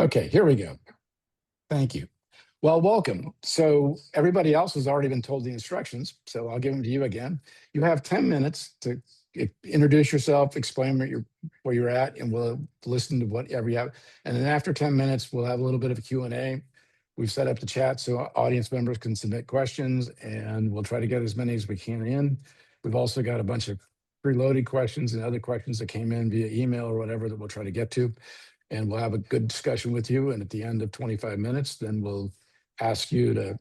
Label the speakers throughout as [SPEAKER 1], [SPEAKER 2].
[SPEAKER 1] Okay, here we go. Thank you. Well, welcome. So everybody else has already been told the instructions, so I'll give them to you again. You have 10 minutes to introduce yourself, explain where you're at, and we'll listen to whatever you have. And then after 10 minutes, we'll have a little bit of a Q&A. We've set up the chat so audience members can submit questions, and we'll try to get as many as we can in. We've also got a bunch of preloaded questions and other questions that came in via email or whatever that we'll try to get to. And we'll have a good discussion with you. And at the end of 25 minutes, then we'll ask you to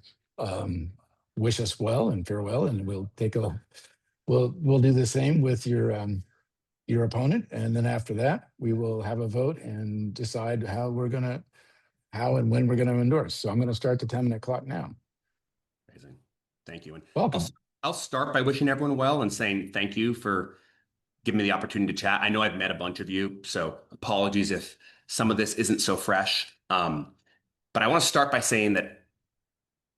[SPEAKER 1] wish us well and farewell, and we'll do the same with your opponent. And then after that, we will have a vote and decide how and when we're gonna endorse. So I'm going to start the 10-minute clock now.
[SPEAKER 2] Amazing. Thank you. And
[SPEAKER 1] welcome.
[SPEAKER 2] I'll start by wishing everyone well and saying thank you for giving me the opportunity to chat. I know I've met a bunch of you, so apologies if some of this isn't so fresh. But I want to start by saying that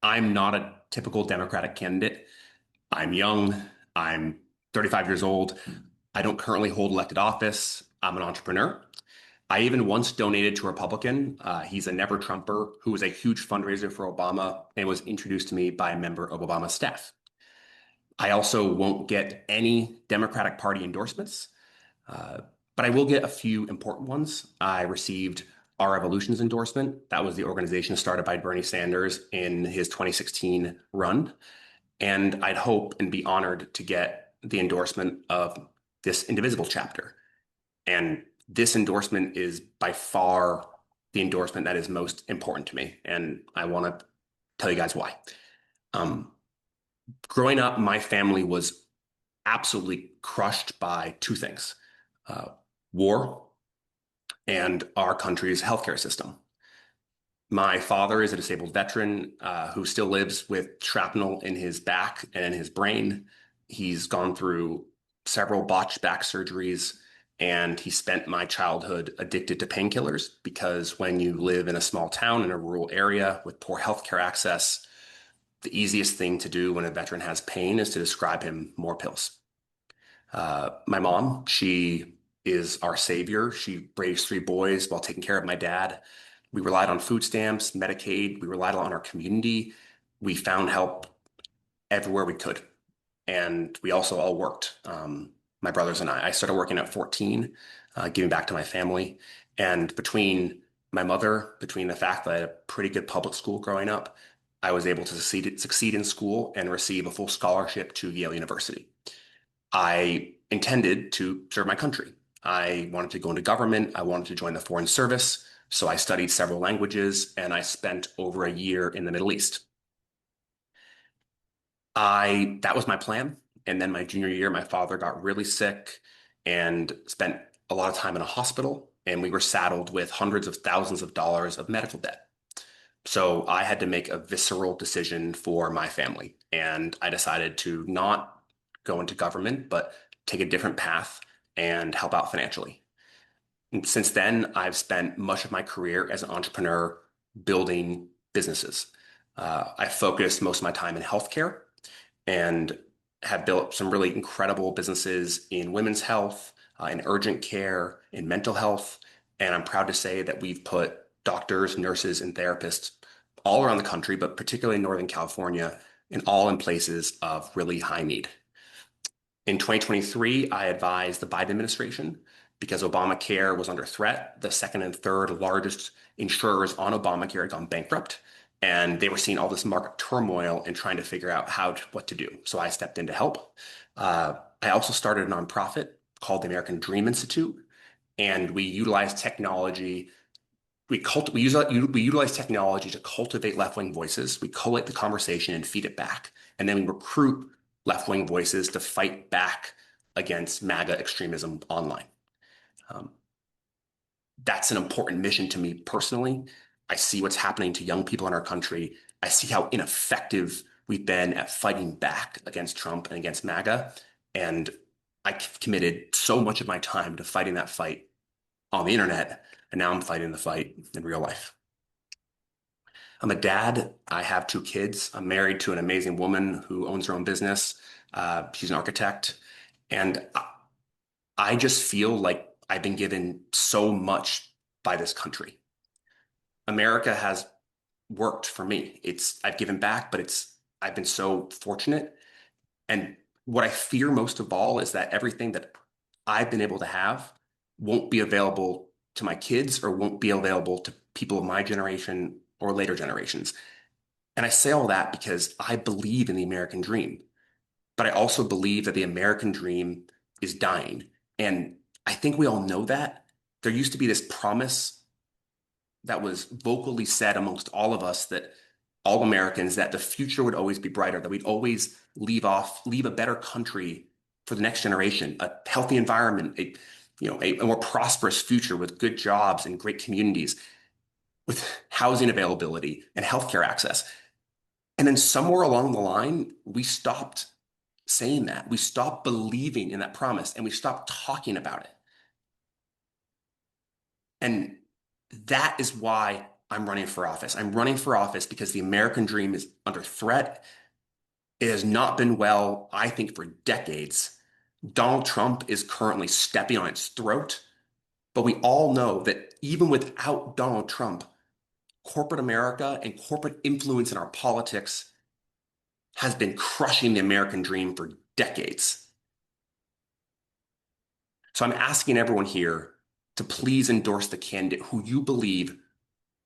[SPEAKER 2] I'm not a typical Democratic candidate. I'm young. I'm 35 years old. I don't currently hold elected office. I'm an entrepreneur. I even once donated to a Republican. He's a never Trumper who was a huge fundraiser for Obama and was introduced to me by a member of Obama's staff. I also won't get any Democratic Party endorsements, but I will get a few important ones. I received Our Revolution's endorsement. That was the organization started by Bernie Sanders in his 2016 run. And I'd hope and be honored to get the endorsement of this Indivisible chapter. And this endorsement is by far the endorsement that is most important to me. And I want to tell you guys why. Growing up, my family was absolutely crushed by two things: war and our country's healthcare system. My father is a disabled veteran who still lives with shrapnel in his back and in his brain. He's gone through several botched back surgeries, and he spent my childhood addicted to painkillers because when you live in a small town in a rural area with poor healthcare access, the easiest thing to do when a veteran has pain is to prescribe him more pills. My mom, she is our savior. She raised three boys while taking care of my dad. We relied on food stamps, Medicaid. We relied on our community. We found help everywhere we could. And we also all worked, my brothers and I. I started working at 14, giving back to my family. And between the fact that I had a pretty good public school growing up, I was able to succeed in school and receive a full scholarship to Yale University. I intended to serve my country. I wanted to go into government. I wanted to join the Foreign Service. So I studied several languages, and I spent over a year in the Middle East. That was my plan. And then my junior year, my father got really sick and spent a lot of time in a hospital, and we were saddled with hundreds of thousands of dollars of medical debt. So I had to make a visceral decision for my family, and I decided to not go into government, but take a different path and help out financially. And since then, I've spent much of my career as an entrepreneur building businesses. I focused most of my time in healthcare and have built some really incredible businesses in women's health, in urgent care, in mental health. And I'm proud to say that we've put doctors, nurses, and therapists all around the country, but particularly in Northern California, in places of really high need. In 2023, I advised the Biden administration because Obamacare was under threat. The second and third largest insurers on Obamacare had gone bankrupt, and they were seeing all this market turmoil and trying to figure out what to do. So I stepped in to help. I also started a nonprofit called the American Dream Institute, and we utilize technology. We utilize technology to cultivate left-wing voices. We collate the conversation and feed it back, and then we recruit left-wing voices to fight back against MAGA extremism online. That's an important mission to me personally. I see what's happening to young people in our country. I see how ineffective we've been at fighting back against Trump and against MAGA. And I committed so much of my time to fighting that fight on the internet, and now I'm fighting the fight in real life. I'm a dad. I have two kids. I'm married to an amazing woman who owns her own business. She's an architect. And I just feel like I've been given so much by this country. America has worked for me. I've given back, but I've been so fortunate. And what I fear most of all is that everything that I've been able to have won't be available to my kids or won't be available to people of my generation or later generations. And I say all that because I believe in the American dream, but I also believe that the American dream is dying. And I think we all know that. There used to be this promise that was vocally said amongst all of us, that all Americans, that the future would always be brighter, that we'd always leave a better country for the next generation, a healthy environment, a more prosperous future with good jobs and great communities, with housing availability and healthcare access. And then somewhere along the line, we stopped saying that. We stopped believing in that promise and we stopped talking about it. And that is why I'm running for office. I'm running for office because the American dream is under threat. It has not been well, I think, for decades. Donald Trump is currently stepping on its throat, but we all know that even without Donald Trump, corporate America and corporate influence in our politics has been crushing the American dream for decades. So I'm asking everyone here to please endorse the candidate who you believe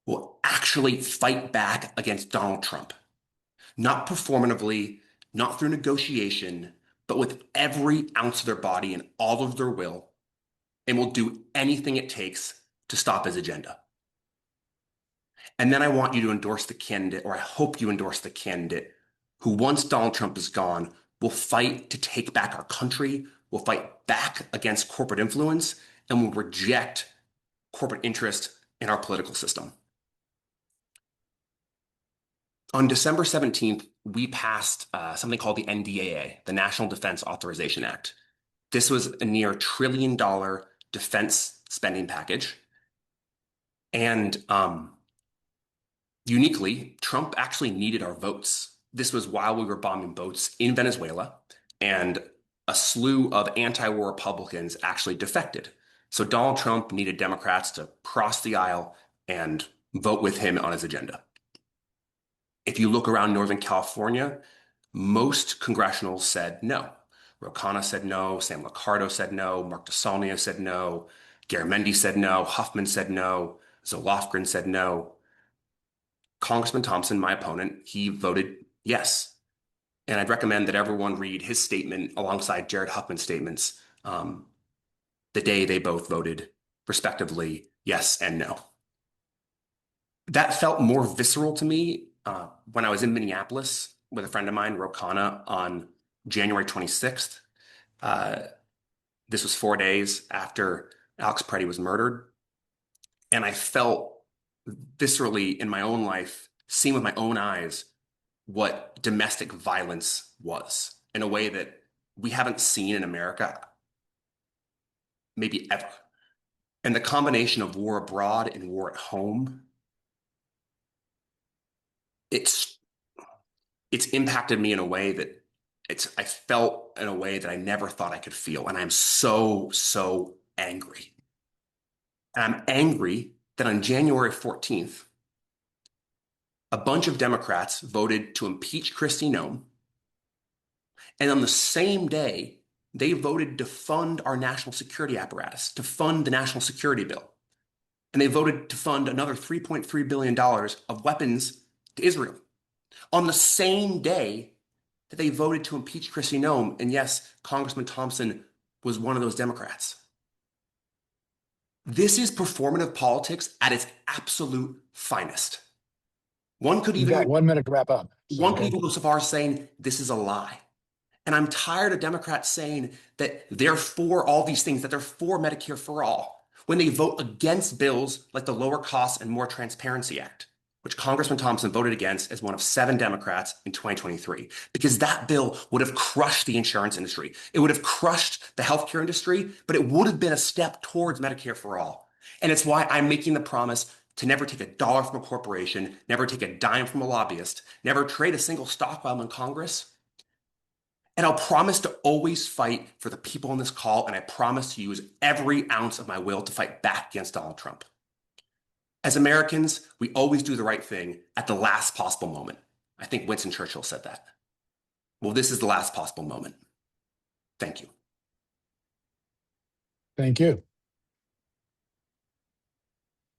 [SPEAKER 2] will actually fight back against Donald Trump. Not performatively, not through negotiation, but with every ounce of their body and all of their will, and will do anything it takes to stop his agenda. And then I want you to endorse the candidate, or I hope you endorse the candidate who, once Donald Trump is gone, will fight to take back our country, will fight back against corporate influence, and will reject corporate interest in our political system. On December 17th, we passed something called the NDAA, the National Defense Authorization Act. This was a near $1 trillion defense spending package. And uniquely, Trump actually needed our votes. This was while we were bombing boats in Venezuela, and a slew of anti-war Republicans actually defected. So Donald Trump needed Democrats to cross the aisle and vote with him on his agenda. If you look around Northern California, most congressionals said no. Ro Khanna said no, Sam Liccardo said no, Mark DeSaulnier said no, Garamendi said no, Huffman said no, Zoe Lofgren said no. Congressman Thompson, my opponent, he voted yes. And I'd recommend that everyone read his statement alongside Jared Huffman's statements the day they both voted, respectively, yes and no. That felt more visceral to me when I was in Minneapolis with a friend of mine, Ro Khanna, on January 26th. This was 4 days after Alex Preddy was murdered. And I felt viscerally in my own life, seeing with my own eyes, what domestic violence was in a way that we haven't seen in America maybe ever. And the combination of war abroad and war at home, it's impacted me in a way that I felt in a way that I never thought I could feel. And I'm so, so angry. And I'm angry that on January 14th, a bunch of Democrats voted to impeach Kristi Noem. And on the same day, they voted to fund our national security apparatus, to fund the national security bill. And they voted to fund another $3.3 billion of weapons to Israel. On the same day that they voted to impeach Kristi Noem, and yes, Congressman Thompson was one of those Democrats. This is performative politics at its absolute finest. One could
[SPEAKER 1] You've
[SPEAKER 2] even
[SPEAKER 1] got 1 minute to wrap up.
[SPEAKER 2] one could even go so far as saying this is a lie. And I'm tired of Democrats saying that they're for all these things, that they're for Medicare for all, when they vote against bills like the Lower Costs and More Transparency Act, which Congressman Thompson voted against as one of 7 Democrats in 2023, because that bill would have crushed the insurance industry. It would have crushed the healthcare industry, but it would have been a step towards Medicare for all. And it's why I'm making the promise to never take a dollar from a corporation, never take a dime from a lobbyist, never trade a single stock while I'm in Congress. And I'll promise to always fight for the people on this call, and I promise to use every ounce of my will to fight back against Donald Trump. As Americans, we always do the right thing at the last possible moment. I think Winston Churchill said that. Well, this is the last possible moment. Thank you.
[SPEAKER 1] Thank you.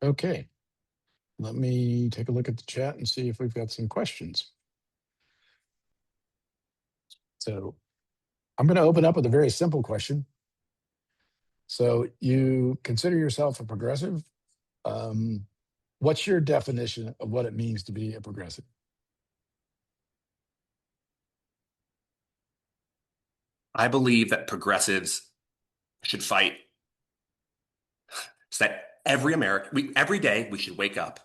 [SPEAKER 1] Okay. Let me take a look at the chat and see if we've got some questions. So I'm going to open up with a very simple question. So you consider yourself a progressive. What's your definition of what it means to be a progressive?
[SPEAKER 2] I believe that progressives should fight so that every day we should wake up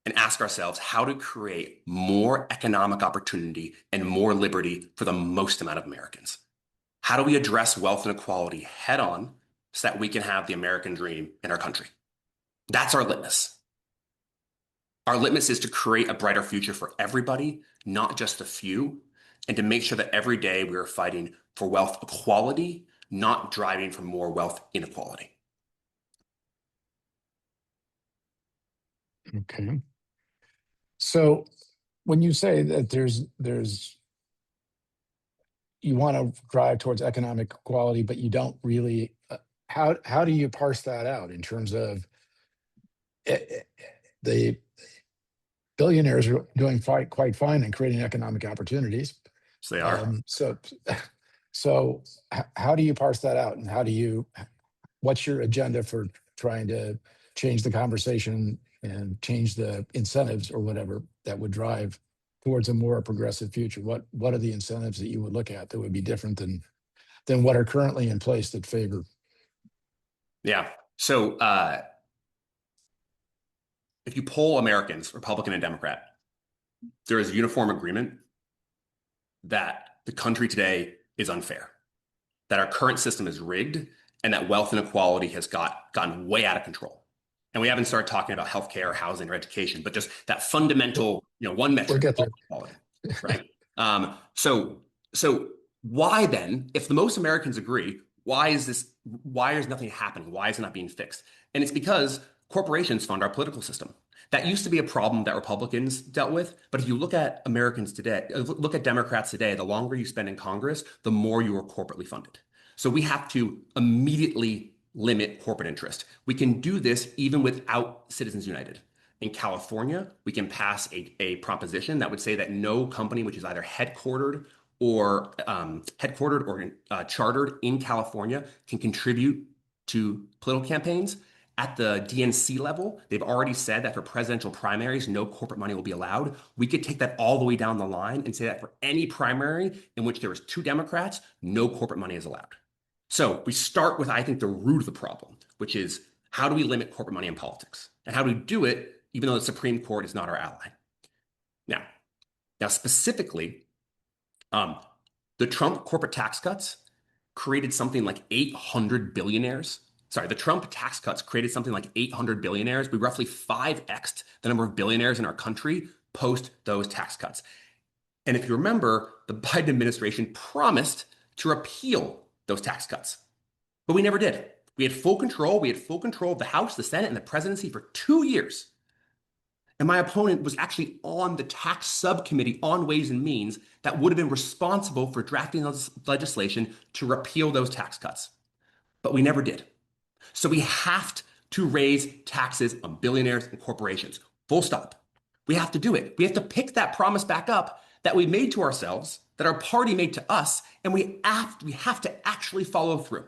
[SPEAKER 2] and ask ourselves how to create more economic opportunity and more liberty for the most amount of Americans. How do we address wealth inequality head on so that we can have the American dream in our country? That's our litmus. Our litmus is to create a brighter future for everybody, not just a few, and to make sure that every day we are fighting for wealth equality, not driving for more wealth inequality.
[SPEAKER 1] Okay. So when you say that you want to drive towards economic equality, but you don't really, how do you parse that out in terms of the billionaires are doing quite fine in creating economic opportunities?
[SPEAKER 2] So they are.
[SPEAKER 1] So how do you parse that out, and what's your agenda for trying to change the conversation and change the incentives or whatever that would drive towards a more progressive future? What are the incentives that you would look at that would be different than what are currently in place that favor?
[SPEAKER 2] Yeah. So if you poll Americans, Republican and Democrat, there is a uniform agreement that the country today is unfair, that our current system is rigged, and that wealth inequality has gotten way out of control. And we haven't started talking about healthcare, housing, or education, but just that fundamental, one metric.
[SPEAKER 1] We'll get there.
[SPEAKER 2] Equality, right? So why then, if the most Americans agree, why is nothing happening? Why is it not being fixed? And it's because corporations fund our political system. That used to be a problem that Republicans dealt with. But if you look at Americans today, look at Democrats today, the longer you spend in Congress, the more you are corporately funded. So we have to immediately limit corporate interest. We can do this even without Citizens United. In California, we can pass a proposition that would say that no company which is either headquartered or chartered in California can contribute to political campaigns. At the DNC level, they've already said that for presidential primaries, no corporate money will be allowed. We could take that all the way down the line and say that for any primary in which there was 2 Democrats, no corporate money is allowed. So we start with, I think, the root of the problem, which is how do we limit corporate money in politics? And how do we do it even though the Supreme Court is not our ally? Now specifically, the Trump corporate tax cuts created something like 800 billionaires. Sorry, the Trump tax cuts created something like 800 billionaires. We roughly 5x'd the number of billionaires in our country post those tax cuts. And if you remember, the Biden administration promised to repeal those tax cuts, but we never did. We had full control. We had full control of the House, the Senate, and the presidency for 2 years. And my opponent was actually on the tax subcommittee on Ways and Means that would have been responsible for drafting legislation to repeal those tax cuts. But we never did. So we have to raise taxes on billionaires and corporations. Full stop. We have to do it. We have to pick that promise back up that we made to ourselves, that our party made to us, and we have to actually follow through.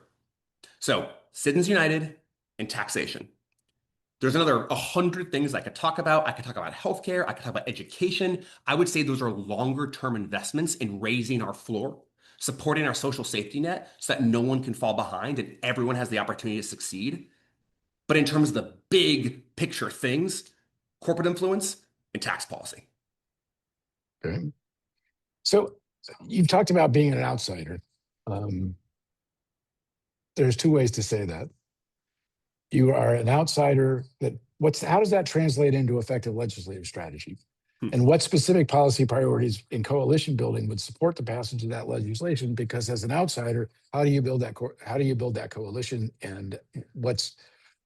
[SPEAKER 2] So Citizens United and taxation. There's another 100 things I could talk about. I could talk about healthcare. I could talk about education. I would say those are longer term investments in raising our floor, supporting our social safety net so that no one can fall behind and everyone has the opportunity to succeed. But in terms of the big picture things, corporate influence and tax policy.
[SPEAKER 1] Okay. So you've talked about being an outsider. There's 2 ways to say that. You are an outsider. How does that translate into effective legislative strategy? And what specific policy priorities in coalition building would support the passage of that legislation? Because as an outsider, how do you build that coalition? And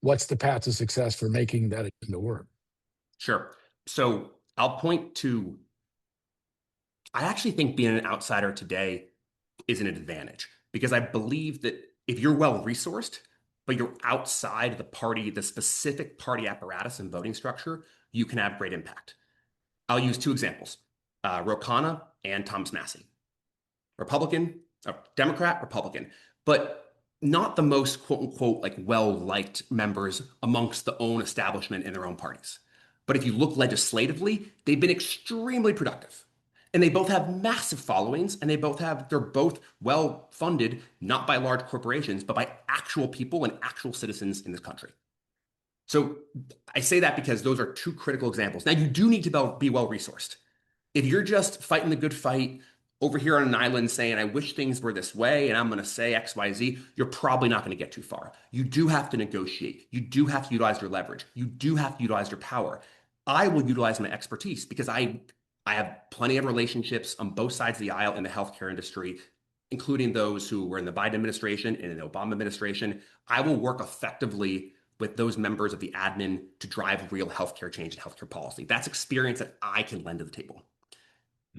[SPEAKER 1] what's the path to success for making that agenda work?
[SPEAKER 2] Sure. So I'll point to, I actually think being an outsider today is an advantage because I believe that if you're well resourced, but you're outside the party, the specific party apparatus and voting structure, you can have great impact. I'll use two examples, Ro Khanna and Thomas Massie. Republican, Democrat, Republican, but not the most quote unquote like well-liked members amongst the own establishment in their own parties. But if you look legislatively, they've been extremely productive. And they both have massive followings, and they're both well funded, not by large corporations, but by actual people and actual citizens in this country. So I say that because those are two critical examples. Now, you do need to be well resourced. If you're just fighting the good fight over here on an island saying, I wish things were this way and I'm going to say X, Y, Z, you're probably not going to get too far. You do have to negotiate. You do have to utilize your leverage. You do have to utilize your power. I will utilize my expertise because I have plenty of relationships on both sides of the aisle in the healthcare industry, including those who were in the Biden administration and in the Obama administration. I will work effectively with those members of the admin to drive real healthcare change and healthcare policy. That's experience that I can lend to the table.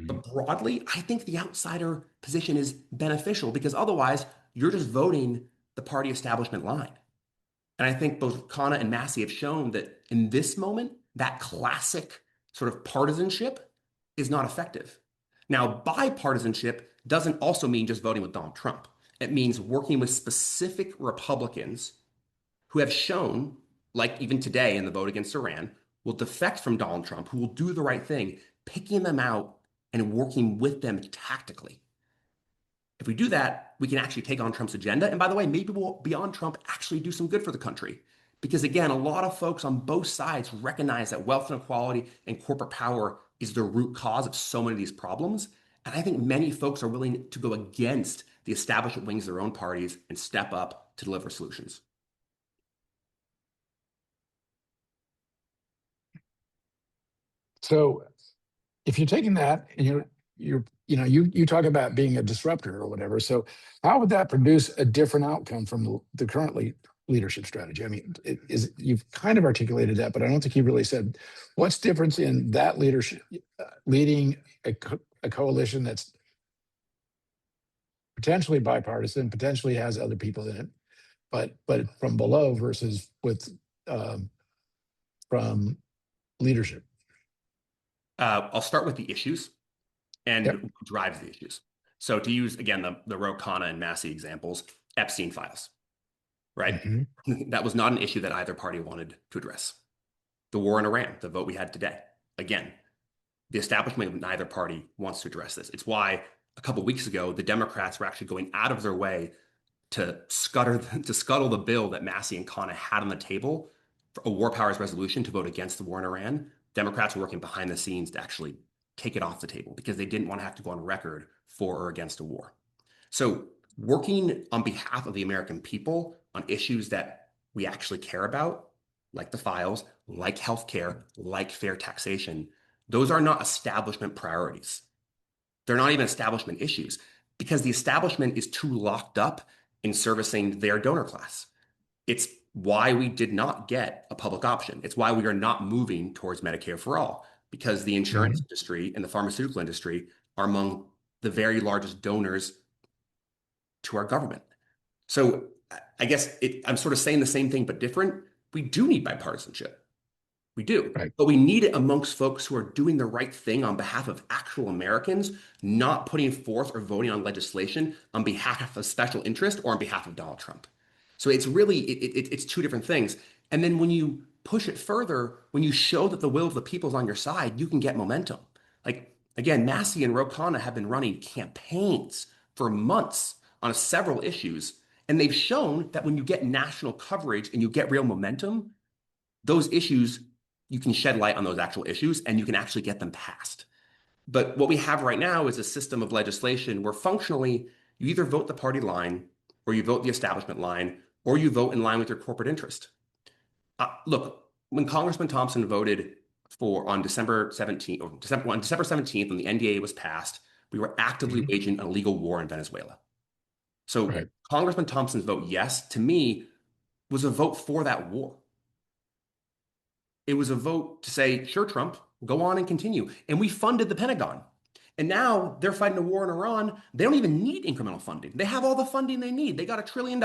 [SPEAKER 2] But broadly, I think the outsider position is beneficial because otherwise you're just voting the party establishment line. And I think both Khanna and Massie have shown that in this moment, that classic sort of partisanship is not effective. Now, bipartisanship doesn't also mean just voting with Donald Trump. It means working with specific Republicans who have shown, like even today in the vote against Iran, will defect from Donald Trump, who will do the right thing, picking them out and working with them tactically. If we do that, we can actually take on Trump's agenda. And by the way, maybe we'll, beyond Trump, actually do some good for the country. Because again, a lot of folks on both sides recognize that wealth inequality and corporate power is the root cause of so many of these problems. And I think many folks are willing to go against the establishment wings of their own parties and step up to deliver solutions.
[SPEAKER 1] So if you're taking that and you talk about being a disruptor or whatever, so how would that produce a different outcome from the current leadership strategy? I mean, you've kind of articulated that, but I don't think you really said what's difference in that leadership leading a coalition that's potentially bipartisan, potentially has other people in it, but from below versus with from leadership.
[SPEAKER 2] I'll start with the issues and
[SPEAKER 1] Yep.
[SPEAKER 2] who drives the issues. So to use, again, the Ro Khanna and Massie examples, Epstein files, right?
[SPEAKER 1] Mm-hmm.
[SPEAKER 2] That was not an issue that either party wanted to address. The war in Iran, the vote we had today. Again, the establishment of neither party wants to address this. It's why a couple of weeks ago, the Democrats were actually going out of their way to scuttle the bill that Massie and Khanna had on the table for a war powers resolution to vote against the war in Iran. Democrats were working behind the scenes to actually take it off the table because they didn't want to have to go on record for or against a war. So working on behalf of the American people on issues that we actually care about, like the files, like healthcare, like fair taxation, those are not establishment priorities. They're not even establishment issues because the establishment is too locked up in servicing their donor class. It's why we did not get a public option. It's why we are not moving towards Medicare for all, because the insurance industry and the pharmaceutical industry are among the very largest donors to our government. So I guess I'm sort of saying the same thing, but different. We do need bipartisanship. We do.
[SPEAKER 1] Right.
[SPEAKER 2] But we need it amongst folks who are doing the right thing on behalf of actual Americans, not putting forth or voting on legislation on behalf of special interest or on behalf of Donald Trump. So it's really, it's two different things. And then when you push it further, when you show that the will of the people is on your side, you can get momentum. Like, again, Massie and Ro Khanna have been running campaigns for months on several issues. And they've shown that when you get national coverage and you get real momentum, those issues, you can shed light on those actual issues and you can actually get them passed. But what we have right now is a system of legislation where functionally you either vote the party line or you vote the establishment line or you vote in line with your corporate interest. Look, when Congressman Thompson voted on December 17th, on December 17th, when the NDA was passed, we were actively waging a legal war in Venezuela. So
[SPEAKER 1] Right.
[SPEAKER 2] Congressman Thompson's vote, yes, to me, was a vote for that war. It was a vote to say, sure, Trump, go on and continue. And we funded the Pentagon. And now they're fighting a war in Iran. They don't even need incremental funding. They have all the funding they need. They got $1 trillion.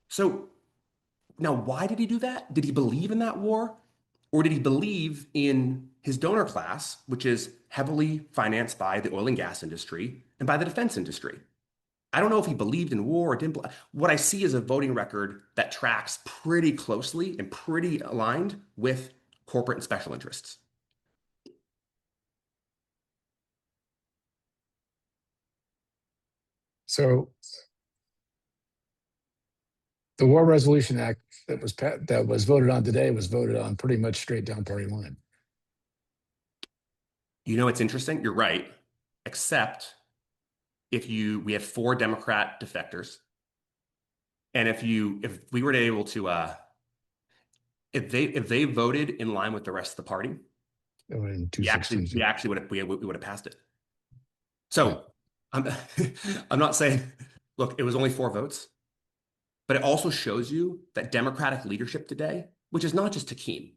[SPEAKER 2] So now, why did he do that? Did he believe in that war? Or did he believe in his donor class, which is heavily financed by the oil and gas industry and by the defense industry? I don't know if he believed in war or didn't. What I see is a voting record that tracks pretty closely and pretty aligned with corporate and special interests.
[SPEAKER 1] So the War Resolution Act that was voted on today was voted on pretty much straight down party line.
[SPEAKER 2] You know, it's interesting. You're right, except we have 4 Democrat defectors, and if we were able to if they voted in line with the rest of the party,
[SPEAKER 1] In
[SPEAKER 2] we actually would have passed it. So I'm I'm not saying, look, it was only 4 votes, but it also shows you that Democratic leadership today, which is not just Hakeem,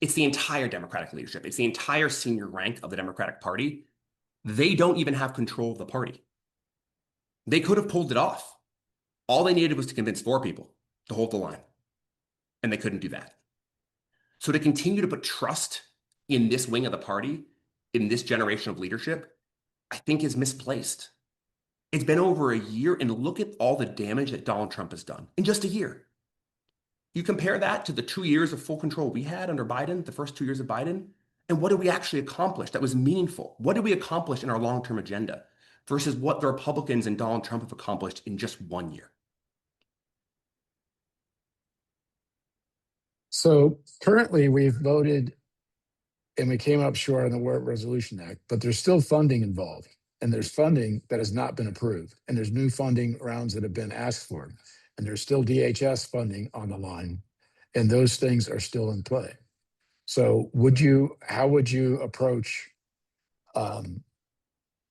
[SPEAKER 2] it's the entire Democratic leadership, it's the entire senior rank of the Democratic Party. They don't even have control of the party. They could have pulled it off. All they needed was to convince 4 people to hold the line, and they couldn't do that. So to continue to put trust in this wing of the party, in this generation of leadership, I think is misplaced. It's been over a year, and look at all the damage that Donald Trump has done in just a year. You compare that to the 2 years of full control we had under Biden, the first 2 years of Biden, and what did we actually accomplish that was meaningful? What did we accomplish in our long-term agenda versus what the Republicans and Donald Trump have accomplished in just 1 year?
[SPEAKER 1] So currently we've voted and we came up short on the War Resolution Act, but there's still funding involved. And there's funding that has not been approved. And there's new funding rounds that have been asked for. And there's still DHS funding on the line. And those things are still in play. So how would you approach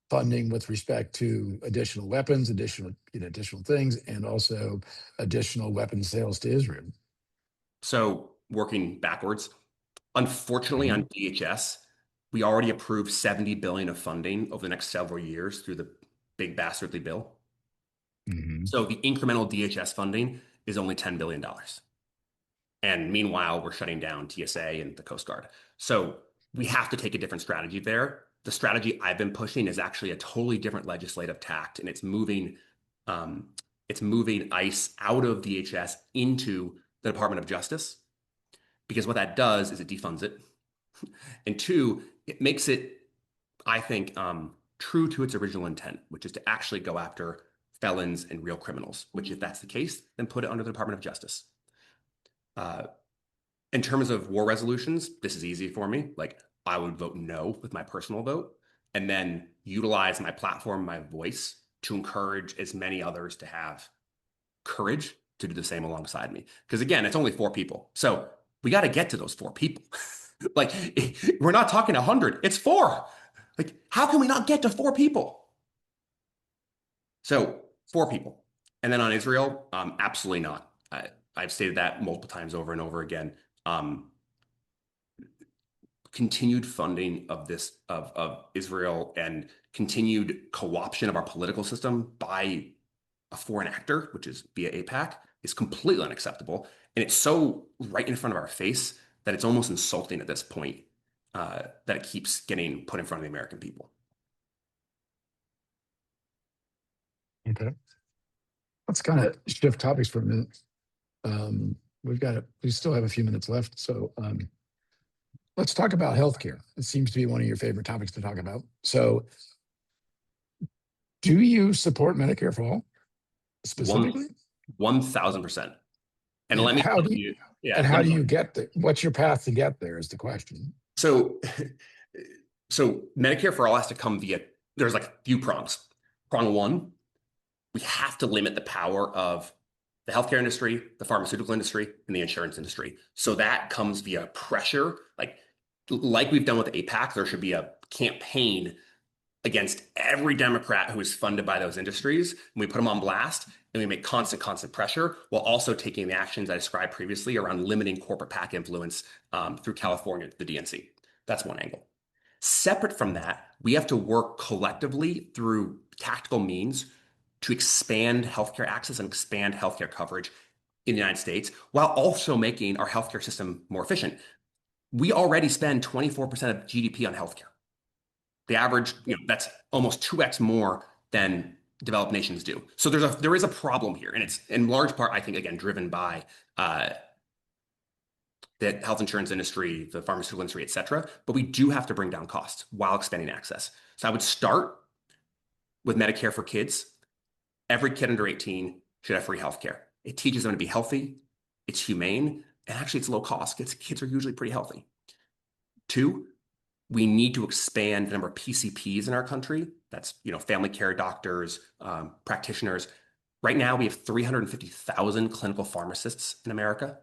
[SPEAKER 1] funding with respect to additional weapons, additional things, and also additional weapon sales to Israel?
[SPEAKER 2] So working backwards, unfortunately on DHS, we already approved $70 billion of funding over the next several years through the big bastardly bill. So the incremental DHS funding is only $10 billion. And meanwhile, we're shutting down TSA and the Coast Guard. So we have to take a different strategy there. The strategy I've been pushing is actually a totally different legislative tact, and it's moving ICE out of DHS into the Department of Justice, because what that does is it defunds it. And 2, it makes it, I think, true to its original intent, which is to actually go after felons and real criminals, which if that's the case, then put it under the Department of Justice. In terms of war resolutions, this is easy for me. Like, I would vote no with my personal vote, and then utilize my platform, my voice, to encourage as many others to have courage to do the same alongside me. Because again, it's only 4 people. So we got to get to those 4 people. Like, we're not talking 100, it's 4. Like, how can we not get to 4 people? So 4 people. And then on Israel, absolutely not. I've stated that multiple times over and over again. Continued funding of Israel and continued co-option of our political system by a foreign actor, which is via AIPAC, is completely unacceptable. And it's so right in front of our face that it's almost insulting at this point, that it keeps getting put in front of the American people.
[SPEAKER 1] Okay. Let's kind of shift topics for a minute. We still have a few minutes left. So let's talk about healthcare. It seems to be one of your favorite topics to talk about. So do you support Medicare for all specifically?
[SPEAKER 2] 1,000%. And let me tell you,
[SPEAKER 1] and how do you get there? What's your path to get there is the question.
[SPEAKER 2] So Medicare for all has to come there's like a few prongs. Prong 1, we have to limit the power of the healthcare industry, the pharmaceutical industry, and the insurance industry. So that comes via pressure. Like we've done with AIPAC, there should be a campaign against every Democrat who is funded by those industries. And we put them on blast and we make constant pressure while also taking the actions I described previously around limiting corporate PAC influence through California, the DNC. That's one angle. Separate from that, we have to work collectively through tactical means to expand healthcare access and expand healthcare coverage in the United States while also making our healthcare system more efficient. We already spend 24% of GDP on healthcare. The average, that's almost 2x more than developed nations do. So there is a problem here, and it's in large part, I think, again, driven by the health insurance industry, the pharmaceutical industry, et cetera. But we do have to bring down costs while expanding access. So I would start with Medicare for kids. Every kid under 18 should have free healthcare. It teaches them to be healthy, it's humane, and actually it's low cost. Kids are usually pretty healthy. 2, we need to expand the number of PCPs in our country. That's family care doctors, practitioners. Right now, we have 350,000 clinical pharmacists in America,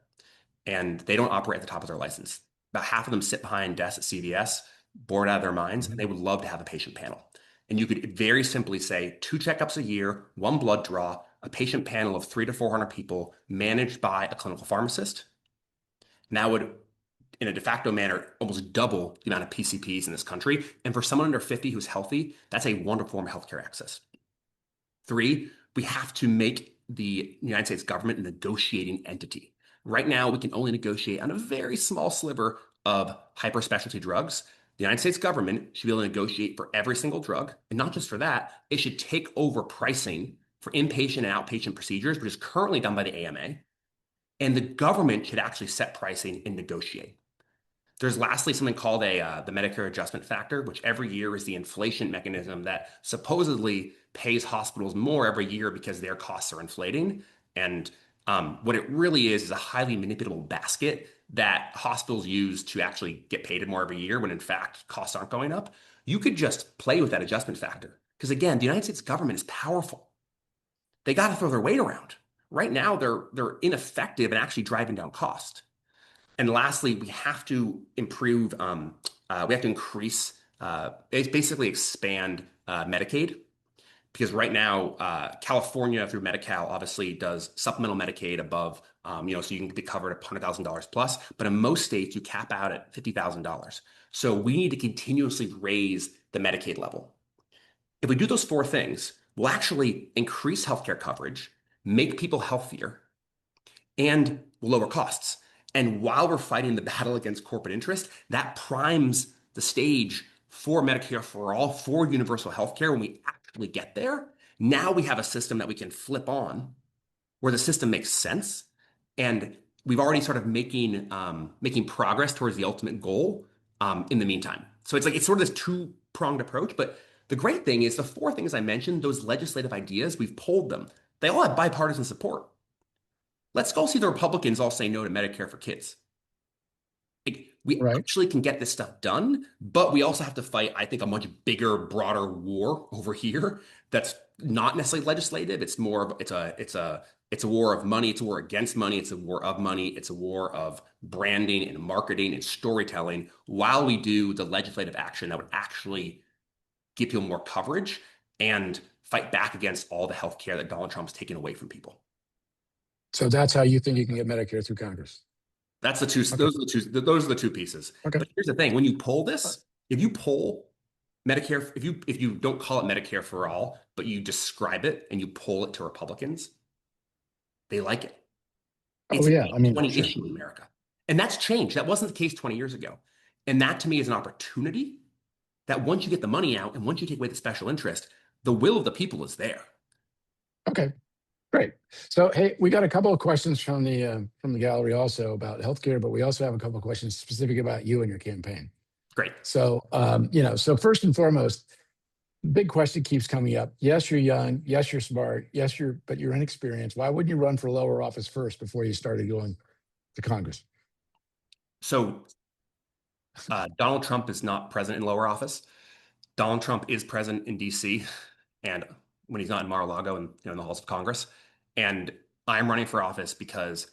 [SPEAKER 2] and they don't operate at the top of their license. About half of them sit behind desks at CVS, bored out of their minds, and they would love to have a patient panel. And you could very simply say 2 checkups a year, 1 blood draw, a patient panel of 300 to 400 people managed by a clinical pharmacist. And that would, in a de facto manner, almost double the amount of PCPs in this country. And for someone under 50 who's healthy, that's a wonderful form of healthcare access. 3, we have to make the United States government a negotiating entity. Right now, we can only negotiate on a very small sliver of hyper-specialty drugs. The United States government should be able to negotiate for every single drug. And not just for that, it should take over pricing for inpatient and outpatient procedures, which is currently done by the AMA. And the government should actually set pricing and negotiate. There's lastly something called the Medicare adjustment factor, which every year is the inflation mechanism that supposedly pays hospitals more every year because their costs are inflating. And what it really is a highly manipulable basket that hospitals use to actually get paid more every year when in fact costs aren't going up. You could just play with that adjustment factor. Because again, the United States government is powerful. They got to throw their weight around. Right now, they're ineffective and actually driving down cost. And lastly, we have to improve, we have to increase, basically expand Medicaid. Because right now, California through Medi-Cal obviously does supplemental Medicaid above, so you can be covered at $100,000 plus. But in most states, you cap out at $50,000. So we need to continuously raise the Medicaid level. If we do those 4 things, we'll actually increase healthcare coverage, make people healthier, and lower costs. And while we're fighting the battle against corporate interest, that primes the stage for Medicare for all, for universal healthcare. When we actually get there, now we have a system that we can flip on where the system makes sense. And we've already started making progress towards the ultimate goal in the meantime. So it's sort of this 2-pronged approach. But the great thing is the 4 things I mentioned, those legislative ideas, we've polled them. They all have bipartisan support. Let's go see the Republicans all say no to Medicare for kids. We actually can get this stuff done, but we also have to fight, I think, a much bigger, broader war over here that's not necessarily legislative. It's more of it's a war of money. It's a war against money. It's a war of money. It's a war of branding and marketing and storytelling while we do the legislative action that would actually give people more coverage and fight back against all the healthcare that Donald Trump's taking away from people.
[SPEAKER 1] So that's how you think you can get Medicare through Congress?
[SPEAKER 2] That's the 2. Okay. Those are the 2 pieces. Okay. But here's the thing: when you poll this, if you poll Medicare, if you don't call it Medicare for all, but you describe it and you poll it to Republicans, they like it. It's a 20 issue in America, and that's changed. That wasn't the case 20 years ago, and that to me is an opportunity. That once you get the money out and once you take away the special interest, the will of the people is there.
[SPEAKER 1] Okay. Great. So, hey, we got a couple of questions from the gallery also about healthcare, but we also have a couple of questions specific about you and your campaign.
[SPEAKER 2] Great.
[SPEAKER 1] So, so first and foremost, big question keeps coming up. Yes, you're young. Yes, you're smart. Yes, but you're inexperienced. Why wouldn't you run for lower office first before you started going to Congress?
[SPEAKER 2] So, Donald Trump is not president in lower office. Donald Trump is president in D.C. and when he's not in Mar-a-Lago and in the halls of Congress. And I'm running for office because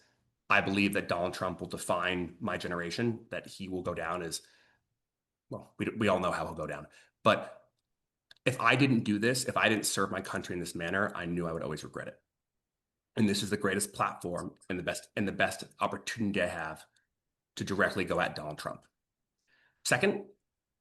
[SPEAKER 2] I believe that Donald Trump will define my generation, that he will go down as, well, we all know how he'll go down. But if I didn't do this, if I didn't serve my country in this manner, I knew I would always regret it. And this is the greatest platform and the best opportunity I have to directly go at Donald Trump. Second,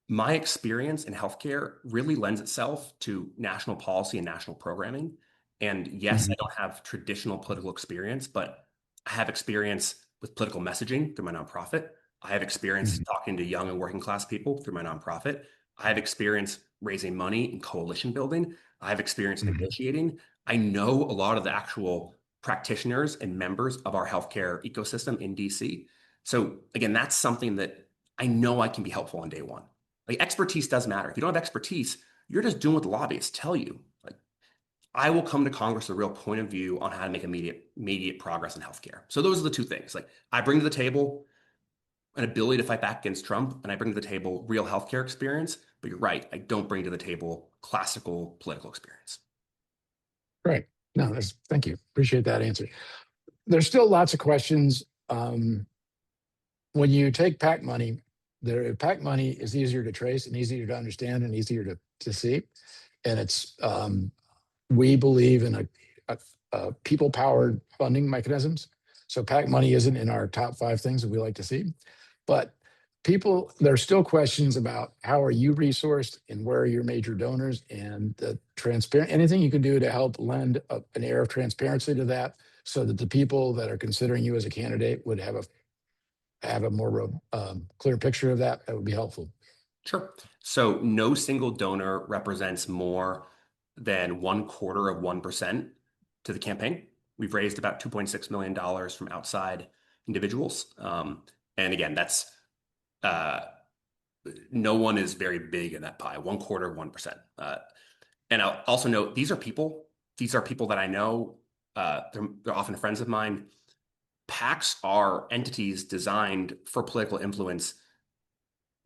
[SPEAKER 2] my experience in healthcare really lends itself to national policy and national programming. And yes, I
[SPEAKER 1] Mhm.
[SPEAKER 2] don't have traditional political experience, but I have experience with political messaging through my nonprofit. I have experience
[SPEAKER 1] Mhm.
[SPEAKER 2] talking to young and working class people through my nonprofit. I have experience raising money and coalition building. I have experience
[SPEAKER 1] Mhm.
[SPEAKER 2] negotiating. I know a lot of the actual practitioners and members of our healthcare ecosystem in DC. So again, that's something that I know I can be helpful on day one. Like expertise does matter. If you don't have expertise, you're just doing what the lobbyists tell you. Like I will come to Congress with a real point of view on how to make immediate progress in healthcare. So those are the two things. Like I bring to the table an ability to fight back against Trump, and I bring to the table real healthcare experience. But you're right, I don't bring to the table classical political experience.
[SPEAKER 1] Great. No, thank you. Appreciate that answer. There's still lots of questions. When you take PAC money, PAC money is easier to trace and easier to understand and easier to see. And we believe in a people-powered funding mechanisms. So PAC money isn't in our top 5 things that we like to see. But there's still questions about how are you resourced and where are your major donors, and the transparent, anything you can do to help lend an air of transparency to that, so that the people that are considering you as a candidate would have a more clear picture of that. That would be helpful.
[SPEAKER 2] Sure. So no single donor represents more than 1/4 of 1% to the campaign. We've raised about $2.6 million from outside individuals. And again, that's uh, no one is very big in that pie, 1/4 of 1%. And I'll also note these are people. These are people that I know. They're often friends of mine. PACs are entities designed for political influence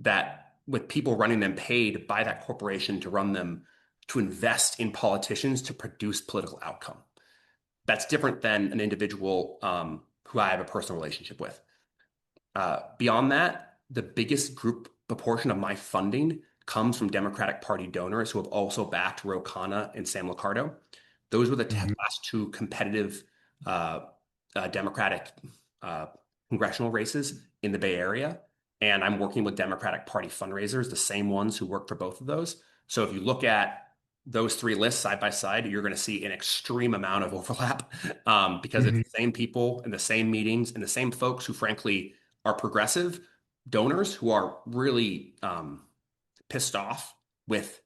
[SPEAKER 2] that with people running them paid by that corporation to run them to invest in politicians to produce political outcome. That's different than an individual who I have a personal relationship with. Beyond that, the biggest group proportion of my funding comes from Democratic Party donors who have also backed Ro Khanna and Sam Liccardo. Those were the
[SPEAKER 1] Mhm.
[SPEAKER 2] last two competitive uh, Democratic uh, congressional races in the Bay Area. And I'm working with Democratic Party fundraisers, the same ones who work for both of those. So if you look at those 3 lists side by side, you're going to see an extreme amount of overlap because it's
[SPEAKER 1] Mhm.
[SPEAKER 2] the same people and the same meetings and the same folks who, frankly, are progressive donors who are really pissed off with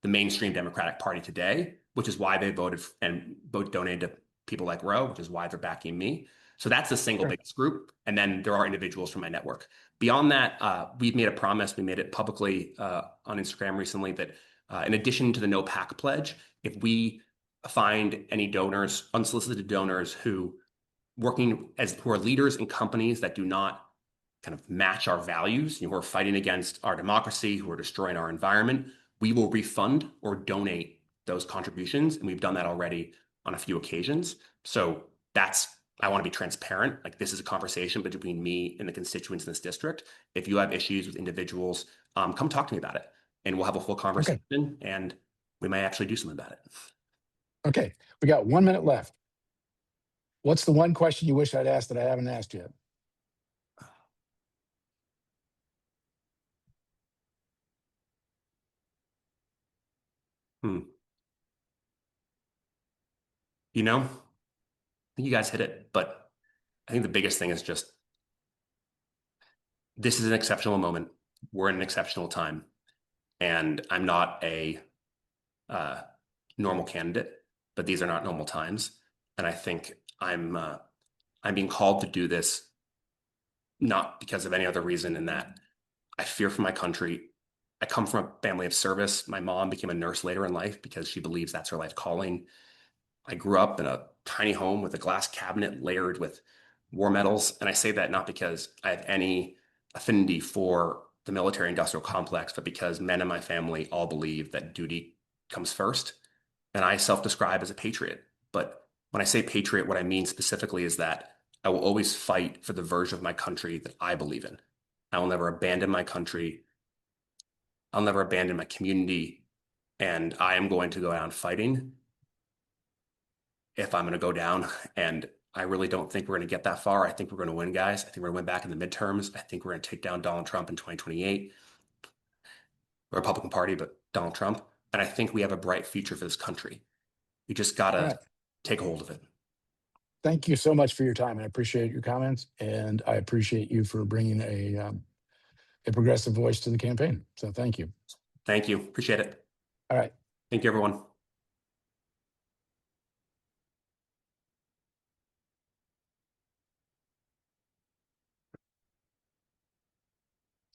[SPEAKER 2] the mainstream Democratic Party today, which is why they donated to people like Roe, which is why they're backing me. So that's the single
[SPEAKER 1] Sure.
[SPEAKER 2] biggest group. And then there are individuals from my network. Beyond that, we've made a promise. We made it publicly on Instagram recently that in addition to the No PAC pledge, if we find any donors, unsolicited donors who who are leaders in companies that do not kind of match our values, who are fighting against our democracy, who are destroying our environment, we will refund or donate those contributions. And we've done that already on a few occasions. So I want to be transparent. Like this is a conversation between me and the constituents in this district. If you have issues with individuals, come talk to me about it and we'll have a full
[SPEAKER 1] Okay.
[SPEAKER 2] conversation and we might actually do something about it.
[SPEAKER 1] Okay. We got 1 minute left. What's the one question you wish I'd asked that I haven't asked yet?
[SPEAKER 2] Hmm. You know, I think you guys hit it, but I think the biggest thing is just this is an exceptional moment. We're in an exceptional time, and I'm not a uh, normal candidate, but these are not normal times. And I think I'm being called to do this not because of any other reason in that I fear for my country. I come from a family of service. My mom became a nurse later in life because she believes that's her life calling. I grew up in a tiny home with a glass cabinet layered with war medals. And I say that not because I have any affinity for the military industrial complex, but because men in my family all believe that duty comes first. And I self describe as a patriot. But when I say patriot, what I mean specifically is that I will always fight for the version of my country that I believe in. I will never abandon my country. I'll never abandon my community. And I am going to go down fighting if I'm going to go down. And I really don't think we're going to get that far. I think we're going to win, guys. I think we're going to win back in the midterms. I think we're going to take down Donald Trump in 2028, the Republican Party, but Donald Trump. And I think we have a bright future for this country. We just got
[SPEAKER 1] All
[SPEAKER 2] to
[SPEAKER 1] right.
[SPEAKER 2] take hold of it.
[SPEAKER 1] Thank you so much for your time. I appreciate your comments, and I appreciate you for bringing a progressive voice to the campaign. So thank you.
[SPEAKER 2] Thank you. Appreciate it.
[SPEAKER 1] All right.
[SPEAKER 2] Thank you, everyone.